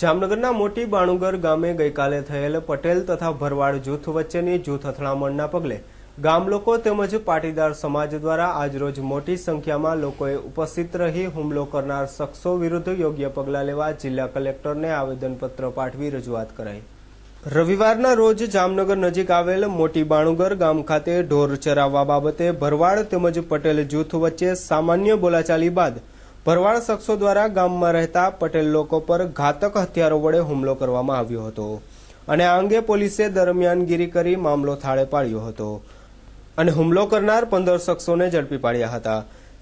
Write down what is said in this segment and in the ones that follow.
જામનગરના મોટી બાણુગર ગામે ગઈકાલે થયેલ પટેલ તથા ભરવાડ જૂથ વચ્ચેની જૂથ અથડામણના પગલે ગામ લોકો તેમજ પાટીદાર સમાજ દ્વારા આજરોજ મોટી સંખ્યામાં લોકોએ ઉપસ્થિત રહી હુમલો કરનાર શખ્સો વિરુદ્ધ યોગ્ય પગલાં લેવા જિલ્લા કલેક્ટરને આવેદનપત્ર પાઠવી રજૂઆત કરાઈ। રવિવારના રોજ જામનગર નજીક આવેલ મોટી બાણુગર ગામ ખાતે ઢોર ચરાવવા બાબતે ભરવાડ તેમજ પટેલ જૂથ વચ્ચે સામાન્ય બોલાચાલી બાદ ભરવાડ શખ્સો દ્વારા ગામમાં રહેતા પટેલ લોકો પર ઘાતક હથિયારો વડે હુમલો કરવામાં આવ્યો હતો અને આ અંગે પોલીસે દરમિયાનગીરી કરી મામલો થાળે પાડ્યો હતો અને હુમલો કરનાર 15 શખ્સોને ઝડપી પાડ્યા હતા,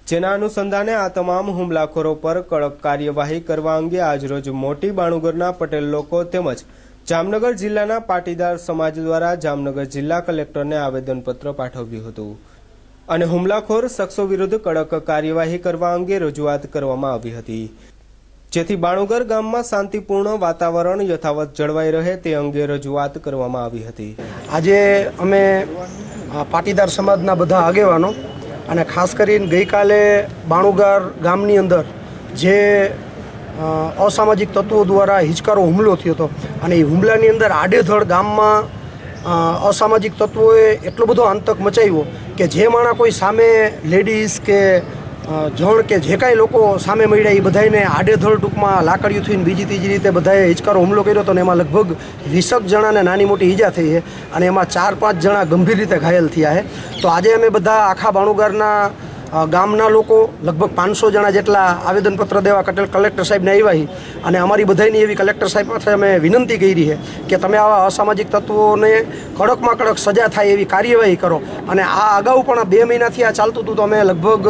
જેના અનુસંધાને આ તમામ હુમલાખોરો પર કડક કાર્યવાહી કરવા અંગે આજરોજ મોટી બાણુગરના પટેલ લોકો તેમજ જામનગર જિલ્લાના પાટીદાર સમાજ દ્વારા જામનગર જિલ્લા કલેક્ટરને આવેદનપત્ર પાઠવ્યું હતું અને હુમલાખોર શખ્સો વિરુદ્ધ કડક કાર્યવાહી કરવા અંગે રજૂઆત કરવામાં આવી હતી, જેથી બાણુગર ગામમાં શાંતિપૂર્ણ વાતાવરણ યથાવત જળવાઈ રહે તે અંગે રજૂઆત કરવામાં આવી હતી। આજે અમે પાટીદાર સમાજના બધા આગેવાનો અને ખાસ કરીને ગઈકાલે બાણુગર ગામની અંદર જે અસામાજિક તત્વો દ્વારા હિચકારો હુમલો થયો હતો અને એ હુમલાની અંદર આડેધડ ગામમાં અસામાજિક તત્વોએ એટલો બધો આતંક મચાવ્યો કે જે માણા કોઈ સામે લેડીઝ કે જણ કે જે કાંઈ લોકો સામે મળ્યા એ બધાને આડેધડ ટૂંકમાં લાકડીઓ થઈને બીજી ત્રીજી રીતે બધાએ હિચકારો હુમલો કર્યો હતો અને એમાં લગભગ 20 જણાને નાની મોટી ઈજા થઈ છે અને એમાં 4-5 જણા ગંભીર રીતે ઘાયલ થયા છે। તો આજે અમે બધા આખા બાણુગરના ગામના લોકો લગભગ 500 જણા જેટલા આવેદનપત્ર દેવા કલેક્ટર સાહેબને આવ્યા છે અને અમારી બધાની એવી કલેક્ટર સાહેબ પાસે અમે વિનંતી કરી છે કે તમે આવા અસામાજિક તત્વોને કડકમાં કડક સજા થાય એવી કાર્યવાહી કરો અને આ અગાઉ પણ 2 મહિનાથી આ ચાલતું હતું તો અમે લગભગ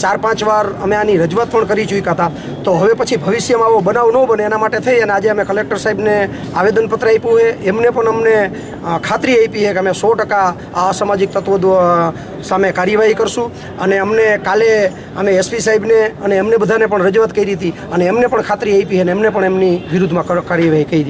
4-5 વાર અમે આની રજૂઆત પણ કરી ચૂક્યા હતા। તો હવે પછી ભવિષ્યમાં આવો બનાવ ન બને એના માટે થઈ અને આજે અમે કલેક્ટર સાહેબને આવેદનપત્ર આપ્યું છે, એમને પણ અમને ખાતરી આપી છે કે અમે 100% આ અસામાજિક તત્વો સામે કાર્યવાહી કરશું અને અમને કાલે અમે એસપી સાહેબને અને એમને બધાને પણ રજૂઆત કરી હતી અને એમને પણ ખાતરી આપી અને એમને પણ એમની વિરુદ્ધમાં કાર્યવાહી કરી।